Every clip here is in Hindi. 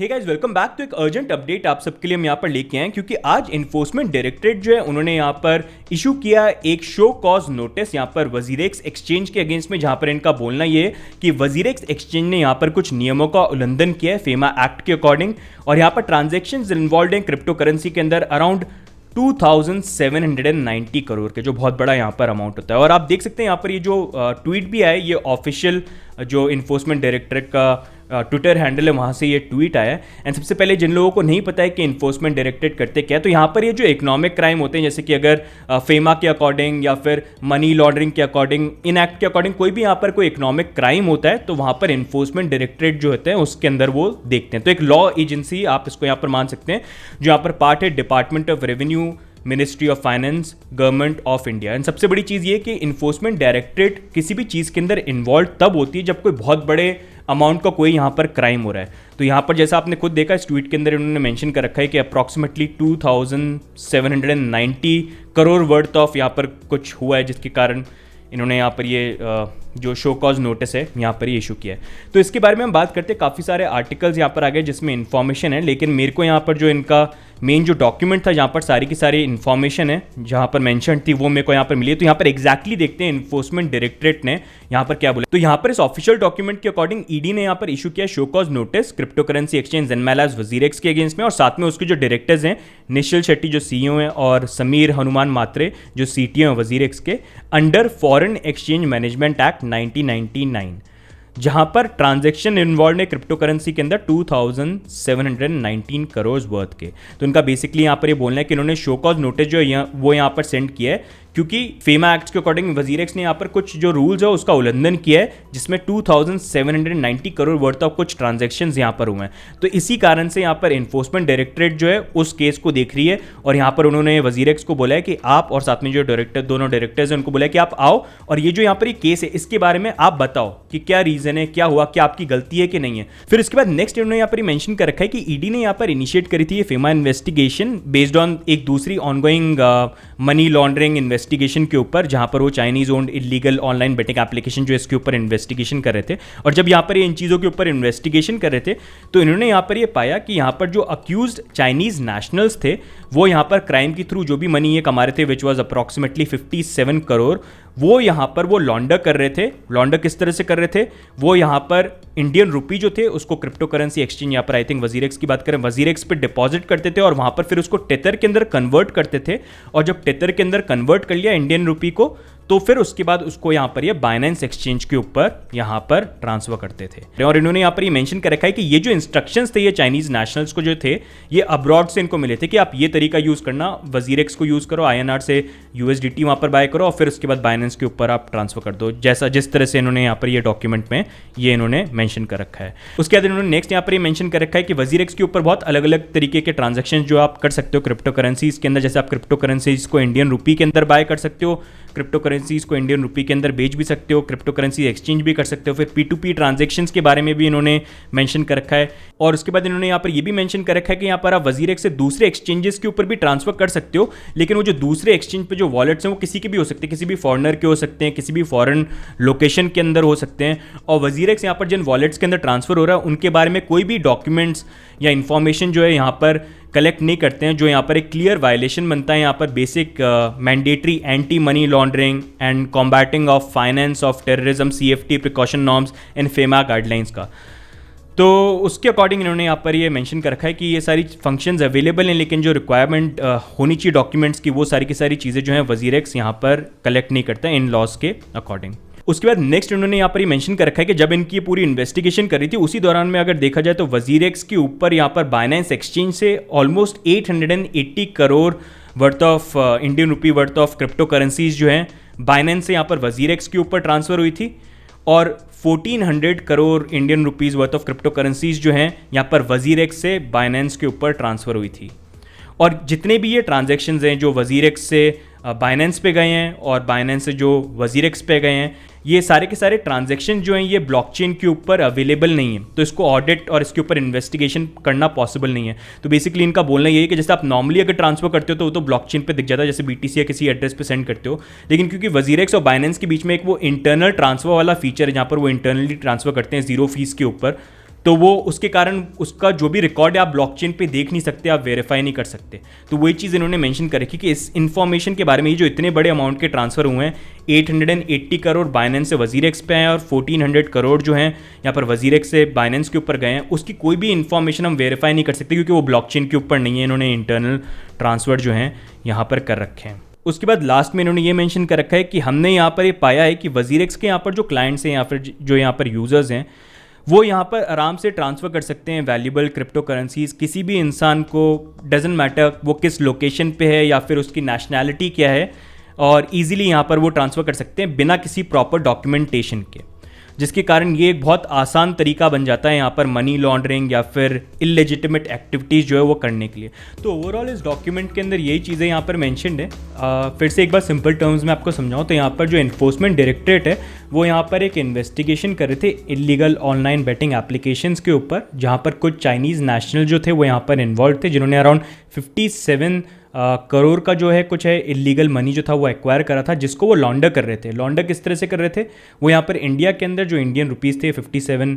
Hey guys, welcome back. तो एक अर्जेंट अपडेट आप सबके लिए हम यहाँ पर लेके आए हैं क्योंकि आज इन्फोर्समेंट डायरेक्टरेट जो है उन्होंने यहाँ पर इशू किया एक शो कॉज नोटिस यहाँ पर वजीरेक्स एक्सचेंज के अगेंस्ट में, जहाँ पर इनका बोलना ये है कि वजीरेक्स एक्सचेंज ने यहाँ पर कुछ नियमों का उल्लंघन किया है फेमा एक्ट के अकॉर्डिंग, और यहाँ पर ट्रांजेक्शन्स इन्वॉल्व हैं क्रिप्टो करेंसी के अंदर अराउंड 2790 करोड़ के, जो बहुत बड़ा यहाँ पर अमाउंट होता है। और आप देख सकते हैं यहाँ पर ये जो ट्वीट भी आया, ये ऑफिशियल जो इन्फोर्समेंट डायरेक्टरेट का ट्विटर हैंडल है, वहाँ से ये ट्वीट आया है। एंड सबसे पहले जिन लोगों को नहीं पता है कि इन्फोर्समेंट डायरेक्टरेट करते क्या है, तो यहाँ पर ये जो इकोनॉमिक क्राइम होते हैं, जैसे कि अगर फेमा के अकॉर्डिंग या फिर मनी लॉन्ड्रिंग के अकॉर्डिंग, इन एक्ट के अकॉर्डिंग कोई भी यहाँ पर कोई इकोनॉमिक क्राइम होता है तो वहाँ पर इन्फोर्समेंट डायरेक्टरेट जो होते हैं उसके अंदर वो देखते हैं। तो एक लॉ एजेंसी आप इसको यहाँ पर मान सकते हैं, जो यहाँ पर पार्ट है department of revenue, ministry of finance, government of India. And सबसे बड़ी चीज़ ये कि इन्फोर्समेंट डायरेक्टरेट किसी भी चीज़ के अंदर इन्वॉल्व तब होती है जब कोई बहुत बड़े अमाउंट का कोई यहाँ पर क्राइम हो रहा है। तो यहाँ पर जैसा आपने खुद देखा इस ट्वीट के अंदर इन्होंने मेंशन कर रखा है कि अप्रॉक्सीमेटली 2790 करोड़ वर्थ ऑफ यहाँ पर कुछ हुआ है, जिसके कारण इन्होंने यहाँ पर ये जो शो कॉज नोटिस है यहाँ पर ये इशू किया है। तो इसके बारे में हम बात करते हैं, काफ़ी सारे आर्टिकल्स यहाँ पर आ गए जिसमें इन्फॉर्मेशन है, लेकिन मेरे को यहाँ पर जो इनका मेन जो डॉक्यूमेंट था जहाँ पर सारी की सारी इन्फॉर्मेशन है जहाँ पर मेंशन थी वो मेरे को यहाँ पर मिली है। तो यहाँ पर एग्जैक्टली देखते हैं इन्फोर्समेंट डायरेक्टरेट ने यहाँ पर क्या बोला। तो यहाँ पर इस ऑफिशियल डॉक्यूमेंट के अकॉर्डिंग ईडी ने यहाँ पर इशू किया show cause notice crypto currency exchange Zanmai Labs WazirX के अगेंस्ट में, और साथ में उसके जो डायरेक्टर्स हैं निश्चल शेट्टी जो सीईओ हैं और समीर हनुमान मात्रे जो सीटीओ हैं वजीरेक्स के, under foreign exchange management act 1999, जहां पर ट्रांजैक्शन इन्वॉल्व है क्रिप्टो करेंसी के अंदर 2719 करोड़ वर्थ के। तो इनका बेसिकली यहाँ पर ये बोलना है कि इन्होंने शो कॉज नोटिस जो है वो यहाँ पर सेंड किया है क्योंकि फेमा एक्ट के अकॉर्डिंग वजीरेक्स ने यहाँ पर कुछ जो रूल्स है उसका उल्लंघन किया है, जिसमें 2790 करोड़ वर्थ ऑफ कुछ ट्रांजैक्शंस यहाँ पर हुए हैं। तो इसी कारण से यहाँ पर इन्फोर्समेंट डायरेक्टरेट जो है उस केस को देख रही है, और यहाँ पर उन्होंने वजीरेक्स को बोला है कि आप, और साथ में जो दोनों डायरेक्टर्स हैं उनको बोला है कि आप आओ और ये जो यहाँ पर ये केस है इसके बारे में आप बताओ कि क्या रीजन है, क्या हुआ, क्या आपकी गलती है कि नहीं है। फिर इसके बाद नेक्स्ट इन्होंने यहाँ पर मेंशन कर रखा है कि ईडी ने यहाँ पर इनिशिएट करी थी ये फेमा इन्वेस्टिगेशन बेस्ड ऑन एक दूसरी ऑनगोइंग मनी लॉन्ड्रिंग इन्वेस्टिगेशन के ऊपर, जहां पर वो Chinese owned illegal online betting application जो इसके ऊपर इन्वेस्टिगेशन कर रहे थे। और जब यहां पर ये इन चीज़ों के ऊपर इन्वेस्टिगेशन कर रहे थे तो इन्होंने यहां पर ये पाया कि यहां पर जो अक्यूज्ड चाइनीज नेशनल्स थे वो यहां पर क्राइम के थ्रू जो भी मनी ये कमा रहे थे, विच वॉज अप्रॉक्सीमेटली 57 करोड़, वो यहाँ पर वो लॉन्डर कर रहे थे। लॉन्डर किस तरह से कर रहे थे, वो यहाँ पर इंडियन रुपी जो थे उसको क्रिप्टो करेंसी एक्सचेंज, यहाँ पर आई थिंक वजीरेक्स की बात करें, वजीरेक्स पे डिपॉजिट करते थे और वहाँ पर फिर उसको टेथर के अंदर कन्वर्ट करते थे, और जब टेथर के अंदर कन्वर्ट कर लिया इंडियन रुपी को तो फिर उसके बाद उसको यहाँ पर ये बाइनेंस एक्सचेंज के ऊपर यहाँ पर ट्रांसफर करते थे। और इन्होंने यहाँ पर ये मेंशन कर रखा है कि ये जो इंस्ट्रक्शंस थे ये चाइनीज नेशनल्स को जो थे ये अब्रॉड से इनको मिले थे कि आप ये तरीका यूज़ करना, वजीरेक्स को यूज़ करो, INR से USDT वहाँ पर बाय करो और फिर उसके बाद बाइनेंस के ऊपर आप ट्रांसफर कर दो, जैसा जिस तरह से इन्होंने यहाँ पर ये डॉक्यूमेंट में ये इन्होंने मेंशन कर रखा है। उसके बाद इन्होंने नेक्स्ट यहाँ पर ये मेंशन कर रखा है कि वजीरेक्स के ऊपर बहुत अलग अलग तरीके के ट्रांजेक्शन जो आप कर सकते हो क्रिप्टो करेंसीज के अंदर, जैसे आप क्रिप्टो करेंसीज को इंडियन रुपी के अंदर बाय कर सकते हो, क्रिप्टो करेंसीज को इंडियन रुपी के अंदर बेच भी सकते हो, क्रिप्टो करेंसी एक्सचेंज भी कर सकते हो। फिर P2P ट्रांजैक्शंस के बारे में भी इन्होंने मेंशन कर रखा है, और उसके बाद इन्होंने यहाँ पर ये भी मेंशन कर रखा है कि यहाँ पर आप वजीरेक्स से दूसरे एक्सचेंजेस के ऊपर भी ट्रांसफर कर सकते हो, लेकिन वो जो दूसरे एक्सचेंज पे जो वॉलेट्स हैं वो किसी के भी हो सकते हैं, किसी भी फॉरेनर के हो सकते हैं, किसी भी फॉरेन लोकेशन के अंदर हो सकते हैं। और वजीरेक्स यहाँ पर जिन वॉलेट्स के अंदर ट्रांसफर हो रहा है उनके बारे में कोई भी डॉक्यूमेंट्स या इंफॉर्मेशन जो है यहाँ पर कलेक्ट नहीं करते हैं, जो यहाँ पर एक क्लियर वायलेशन बनता है यहाँ पर basic mandatory anti money laundering and combating of finance of terrorism CFT precaution norms and FEMA guidelines का। तो उसके अकॉर्डिंग इन्होंने यहाँ पर ये मेंशन कर रखा है कि ये सारी फंक्शंस अवेलेबल हैं, लेकिन जो रिक्वायरमेंट होनी चाहिए डॉक्यूमेंट्स की वो सारी की सारी चीज़ें जो हैं वजीरेक्स यहाँ पर कलेक्ट नहीं करता इन लॉज के अकॉर्डिंग। उसके बाद नेक्स्ट उन्होंने यहाँ पर ये मेंशन कर रखा है कि जब इनकी पूरी इन्वेस्टिगेशन करी थी उसी दौरान में अगर देखा जाए तो वजीरेक्स के ऊपर यहाँ पर बाइनेंस एक्सचेंज से almost 880 crore worth of Indian rupee worth of crypto currencies जो हैं बाइनेंस से यहाँ पर वजीरेक्स के ऊपर ट्रांसफर हुई थी, और 1400 crore Indian rupees worth of crypto currencies जो हैं यहाँ पर वजीरेक्स से बाइनेंस के ऊपर ट्रांसफ़र हुई थी। और जितने भी ये ट्रांजैक्शंस हैं जो वजीरेक्स से बाइनेंस पे गए हैं और बाइनेंस से जो वजीरेक्स पे गए हैं, ये सारे के सारे ट्रांजैक्शन जो हैं ये ब्लॉकचेन के ऊपर अवेलेबल नहीं है, तो इसको ऑडिट और इसके ऊपर इन्वेस्टिगेशन करना पॉसिबल नहीं है। तो बेसिकली इनका बोलना ये है कि जैसे आप नॉर्मली अगर ट्रांसफर करते हो तो वो तो ब्लॉकचेन पे दिख जाता है, जैसे BTC या किसी एड्रेस पे सेंड करते हो, लेकिन क्योंकि वजीरेक्स और बाइनेंस के बीच में एक वो इंटरनल ट्रांसफर वाला फीचर है जहाँ पर वो इंटरनली ट्रांसफर करते हैं जीरो फीस के ऊपर, तो वो उसके कारण उसका जो भी रिकॉर्ड है आप ब्लॉकचेन पे देख नहीं सकते, आप वेरीफाई नहीं कर सकते। तो वही चीज़ इन्होंने मेंशन कर रखी कि इस इन्फॉर्मेशन के बारे में, ये जो इतने बड़े अमाउंट के ट्रांसफर हुए हैं, 880 करोड़ बाइनेंस से वजीरेक्स पे हैं और 1400 करोड़ जो हैं यहाँ पर वजीरेक्स से बाइनेंस के ऊपर गए हैं, उसकी कोई भी इन्फॉर्मेशन हम वेरीफाई नहीं कर सकते क्योंकि वो ब्लॉकचेन के ऊपर नहीं है। इन्होंने इंटरनल ट्रांसफर जो हैं यहाँ पर कर रखे हैं। उसके बाद लास्ट में इन्होंने ये मेंशन कर रखा है कि हमने यहाँ पर ये पाया है कि वजीरेक्स के यहाँ पर जो क्लाइंट्स हैं या फिर जो यहाँ पर यूज़र्स हैं, वो यहाँ पर आराम से ट्रांसफ़र कर सकते हैं वैल्यूबल क्रिप्टो करेंसीज किसी भी इंसान को, डजेंट मैटर वो किस लोकेशन पे है या फिर उसकी नेशनैलिटी क्या है, और इजीली यहाँ पर वो ट्रांसफ़र कर सकते हैं बिना किसी प्रॉपर डॉक्यूमेंटेशन के, जिसके कारण ये एक बहुत आसान तरीका बन जाता है यहाँ पर मनी लॉन्ड्रिंग या फिर इलेजिटिमेट एक्टिविटीज़ जो है वो करने के लिए। तो ओवरऑल इस डॉक्यूमेंट के अंदर यही चीज़ें यहाँ पर मेंशन्ड है। फिर से एक बार सिंपल टर्म्स में आपको समझाऊँ तो यहाँ पर जो एनफोर्समेंट डायरेक्टरेट है वो यहाँ पर एक इन्वेस्टिगेशन कर रहे थे इलीगल ऑनलाइन बेटिंग एप्लीकेशंस के ऊपर, जहाँ पर कुछ चाइनीज़ नेशनल जो थे वो यहाँ पर इन्वॉल्व थे, जिन्होंने अराउंड 57 करोड़ का जो है कुछ है इलीगल मनी जो था वो एक्वायर करा था, जिसको वो लॉन्डर कर रहे थे। लॉन्डर किस तरह से कर रहे थे, वो यहाँ पर इंडिया के अंदर जो इंडियन रुपीज़ थे 57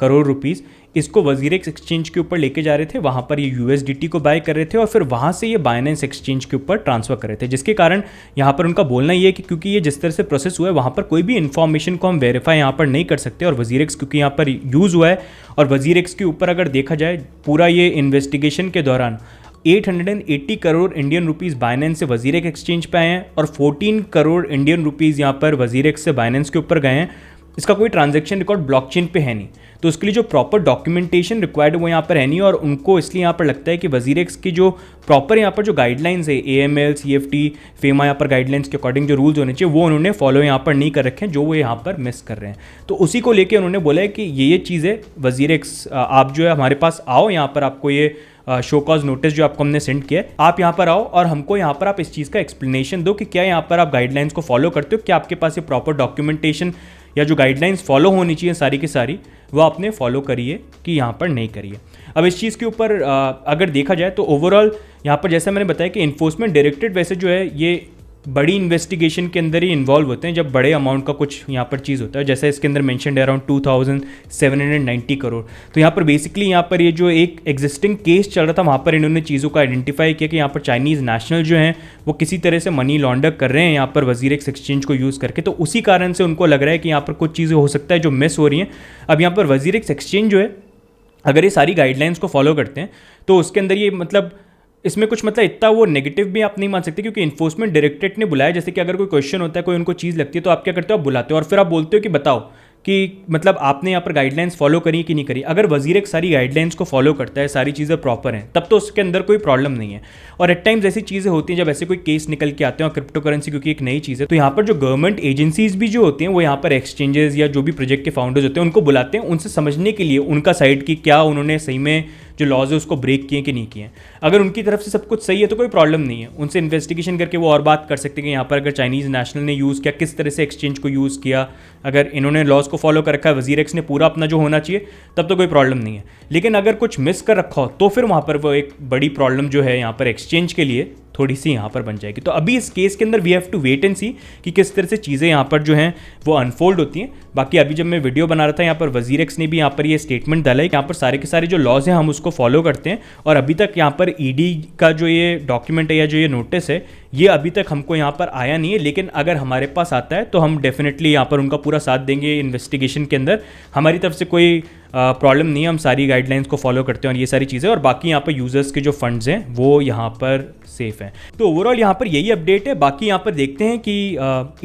करोड़ रुपीज़, इसको वजीरेक्स एक्सचेंज के ऊपर लेके जा रहे थे, वहाँ पर ये USDT को बाय कर रहे थे और फिर वहाँ से ये बाइनेंस एक्सचेंज के ऊपर ट्रांसफ़र कर रहे थे, जिसके कारण यहाँ पर उनका बोलना ये है कि क्योंकि ये जिस तरह से प्रोसेस हुआ है वहाँ पर कोई भी इन्फॉर्मेशन को हम वेरीफाई यहाँ पर नहीं कर सकते, और वजीरेक्स क्योंकि यहाँ पर यूज़ हुआ है, और वजीरेक्स के ऊपर अगर देखा जाए पूरा ये इन्वेस्टिगेशन के दौरान 880 करोड़ इंडियन रुपीज़ बाइनेंस से वजीरेक्स एक्सचेंज पे आए हैं और 14 करोड़ इंडियन रुपीज़ यहाँ पर वजीरेक्स से बाइनेंस के ऊपर गए हैं। इसका कोई ट्रांजैक्शन रिकॉर्ड ब्लॉकचेन पे है नहीं, तो उसके लिए जो प्रॉपर डॉक्यूमेंटेशन रिक्वायर्ड है वो यहाँ पर है नहीं, और उनको इसलिए यहाँ पर लगता है कि वजीरेक्स की जो प्रॉपर यहाँ पर जो गाइडलाइंस है AML CFT फेमा यहाँ पर गाइडलाइंस के अकॉर्डिंग जो रूल्स होने चाहिए वो उन्होंने फॉलो यहाँ पर नहीं कर रखे हैं, जो वो यहाँ पर मिस कर रहे हैं। तो उसी को लेकर उन्होंने बोला है कि ये चीज़ें वजीरेक्स आप जो है हमारे पास आओ, यहाँ पर आपको ये शो कॉज नोटिस जो आपको हमने सेंड किया है, आप यहाँ पर आओ और हमको यहाँ पर आप इस चीज़ का एक्सप्लेनेशन दो कि क्या यहाँ पर आप गाइडलाइंस को फॉलो करते हो, क्या आपके पास ये प्रॉपर डॉक्यूमेंटेशन या जो गाइडलाइंस फॉलो होनी चाहिए सारी की सारी वो आपने फॉलो करिए कि यहाँ पर नहीं करिए। अब इस चीज़ के ऊपर अगर देखा जाए तो ओवरऑल यहाँ पर जैसा मैंने बताया कि इन्फोर्समेंट डायरेक्टरेट वैसे जो है ये बड़ी इन्वेस्टिगेशन के अंदर ही इन्वॉल्व होते हैं जब बड़े अमाउंट का कुछ यहाँ पर चीज़ होता है, जैसे इसके अंदर मेंशन्ड है अराउंड 2790 करोड़। तो यहाँ पर बेसिकली यहाँ पर ये जो एक एग्जिस्टिंग केस चल रहा था वहाँ पर इन्होंने चीज़ों को आइडेंटिफाई किया कि यहाँ पर चाइनीज़ नेशनल जो हैं वो किसी तरह से मनी लॉन्डर कर रहे हैं यहाँ पर वजीरेक्स एक्सचेंज को यूज़ करके, तो उसी कारण से उनको लग रहा है कि यहाँ पर कुछ चीज़ें हो सकता है जो मिस हो रही हैं। अब यहाँ पर वजीरेक्स एक्सचेंज जो है अगर ये सारी गाइडलाइंस को फॉलो करते हैं तो उसके अंदर ये मतलब इसमें कुछ मतलब इतना वो नेगेटिव भी आप नहीं मान सकते, क्योंकि इन्फोर्समेंट डायरेक्टरेट ने बुलाया, जैसे कि अगर कोई क्वेश्चन होता है, कोई उनको चीज़ लगती है तो आप क्या करते हो, आप बुलाते हो और फिर आप बोलते हो कि बताओ कि मतलब आपने यहाँ पर गाइडलाइंस फॉलो करी कि नहीं करी। अगर वजीरेक्स सारी गाइडलाइंस को फॉलो करता है, सारी चीज़ें प्रॉपर हैं, तब तो उसके अंदर कोई प्रॉब्लम नहीं है। और एट टाइम्स ऐसी चीज़ें होती हैं जब ऐसे कोई केस निकल के आते हैं, और क्रिप्टो करेंसी क्योंकि एक नई चीज़ है, तो यहाँ पर जो गवर्नमेंट एजेंसीज भी जो होती हैं वो यहाँ पर एक्सचेंजेस या जो भी प्रोजेक्ट के फाउंडर्स होते हैं उनको बुलाते हैं, उनसे समझने के लिए उनका साइड की क्या उन्होंने सही में जो लॉज है उसको ब्रेक किए कि नहीं किए। अगर उनकी तरफ से सब कुछ सही है तो कोई प्रॉब्लम नहीं है, उनसे इन्वेस्टिगेशन करके वो और बात कर सकते हैं कि यहाँ पर अगर चाइनीज़ नेशनल ने यूज़ किया, किस तरह से एक्सचेंज को यूज़ किया, अगर इन्होंने लॉज को फॉलो कर रखा है, वजीरेक्स ने पूरा अपना जो होना चाहिए, तब तो कोई प्रॉब्लम नहीं है। लेकिन अगर कुछ मिस कर रखा हो तो फिर वहाँ पर वो एक बड़ी प्रॉब्लम जो है यहाँ पर एक्सचेंज के लिए थोड़ी सी यहाँ पर बन जाएगी। तो अभी इस केस के अंदर we have to wait and see कि किस तरह से चीज़ें यहाँ पर जो हैं वो अनफोल्ड होती हैं। बाकी अभी जब मैं वीडियो बना रहा था यहाँ पर वजीरेक्स ने भी यहाँ पर ये स्टेटमेंट डाला है कि यहाँ पर सारे के सारे जो लॉज हैं हम उसको फॉलो करते हैं, और अभी तक यहाँ पर ईडी का जो ये डॉक्यूमेंट है या जो ये नोटिस है ये अभी तक हमको यहाँ पर आया नहीं है, लेकिन अगर हमारे पास आता है तो हम डेफिनेटली यहाँ पर उनका पूरा साथ देंगे इन्वेस्टिगेशन के अंदर। हमारी तरफ से कोई प्रॉब्लम नहीं है, हम सारी गाइडलाइंस को फॉलो करते हैं और ये सारी चीज़ें, और बाकी यहाँ पर यूज़र्स के जो फंड्स हैं वो यहाँ पर सेफ हैं। तो ओवरऑल यहाँ पर यही अपडेट है। बाकी यहाँ पर देखते हैं कि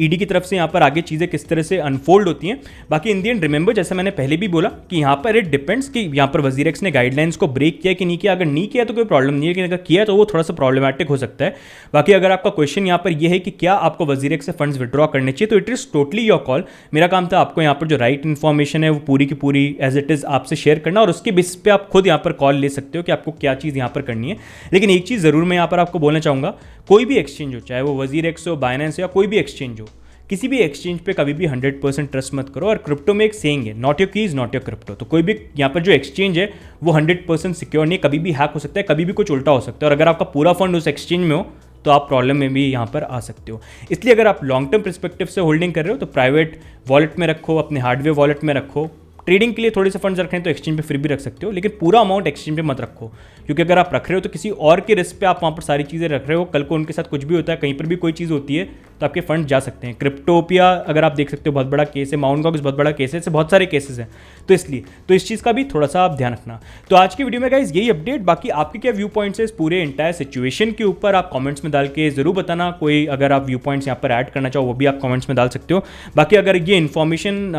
ईडी की तरफ से यहाँ पर आगे चीज़ें किस तरह से अनफोल्ड होती हैं। बाकी इन दी एंड रिमेंबर, जैसे मैंने पहले भी बोला कि यहाँ पर इट डिपेंड्स कि यहाँ पर वजीरेक्स ने गाइडलाइंस को ब्रेक किया कि नहीं किया। अगर नहीं किया तो कोई प्रॉब्लम नहीं है, लेकिन अगर किया तो वो थोड़ा सा प्रॉब्लमैटिक हो सकता है। बाकी अगर आपका क्वेश्चन यहाँ पर यह है कि क्या आपको वजीरेक्स से फंड्स विड्रॉ करने चाहिए, तो it is totally your call. मेरा काम था आपको यहाँ पर जो राइट इन्फॉर्मेशन है वो पूरी की पूरी एज इट इज़ आपसे शेयर करना, और उसके बेसिस पे आप खुद यहाँ पर कॉल ले सकते हो कि आपको क्या चीज़ यहाँ पर करनी है। लेकिन एक चीज़ ज़रूर मैं यहाँ पर आपको बोलना चाहूँगा, कोई भी एक्सचेंज हो, चाहे वो वजीरेक्स हो, बाइनेंस या कोई भी एक्सचेंज हो, किसी भी एक्सचेंज पे कभी भी 100% ट्रस्ट मत करो। और क्रिप्टो में एक सेइंग है, not your keys not your crypto. तो कोई भी यहाँ पर जो एक्सचेंज है वो 100% सिक्योर नहीं है, कभी भी हैक हो सकता है, कभी भी कुछ उल्टा हो सकता है। और अगर आपका पूरा फंड उस एक्सचेंज में हो तो आप प्रॉब्लम में भी यहाँ पर आ सकते हो। इसलिए अगर आप लॉन्ग टर्म परस्पेक्टिव से होल्डिंग कर रहे हो तो प्राइवेट वॉलेट में रखो, अपने हार्डवेयर वॉलेट में रखो, ट्रेडिंग के लिए थोड़े से फंड्स रखें तो एक्सचेंज पे फिर भी रख सकते हो, लेकिन पूरा अमाउंट एक्सचेंज पे मत रखो, क्योंकि अगर आप रख रहे हो तो किसी और के रिस्क पे आप वहाँ पर सारी चीज़ें रख रहे हो, कल को उनके साथ कुछ भी होता है, कहीं पर भी कोई चीज़ होती है तो आपके फंड जा सकते हैं। क्रिप्टोपिया अगर आप देख सकते हो बहुत बड़ा केस है, माउंट गॉक्स बहुत बड़ा केस है, ऐसे बहुत सारे केसेस हैं, तो इसलिए तो इस चीज़ का भी थोड़ा सा आप ध्यान रखना। तो आज की वीडियो में गाइस यही अपडेट, बाकी आपके क्या व्यू पॉइंट्स है इस पूरे इंटायर सिचुएशन के ऊपर आप कमेंट्स में डाल के जरूर बताना। कोई अगर आप व्यू पॉइंट्स यहाँ पर ऐड करना चाहो वो भी आप कमेंट्स में डाल सकते हो। बाकी अगर ये इन्फॉर्मेशन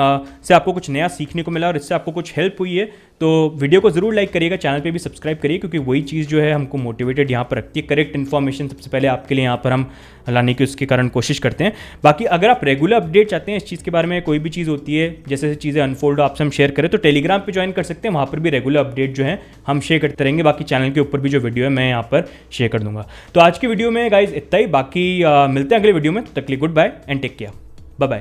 से आपको कुछ नया सीखने को मिला और इससे आपको कुछ हेल्प हुई है तो वीडियो को जरूर लाइक करिएगा, चैनल पे भी सब्सक्राइब करिए, क्योंकि वही चीज़ जो है हमको मोटिवेटेड यहाँ पर रखती है। करेक्ट इन्फॉर्मेशन सबसे पहले आपके लिए यहाँ पर हम लाने की उसके कारण कोशिश करते हैं। बाकी अगर आप रेगुलर अपडेट चाहते हैं इस चीज़ के बारे में, कोई भी चीज़ होती है जैसे जैसे चीज़ें अनफोल्ड हो आपसे हम शेयर करें, तो टेलीग्राम पे ज्वाइन कर सकते हैं, वहाँ पर भी रेगुलर अपडेट जो है हम शेयर करते रहेंगे। बाकी चैनल के ऊपर भी जो वीडियो है मैं यहाँ पर शेयर कर दूंगा। तो आज की वीडियो में गाइज इतना ही, बाकी मिलते हैं अगले वीडियो में, तब तक के लिए good bye and take care.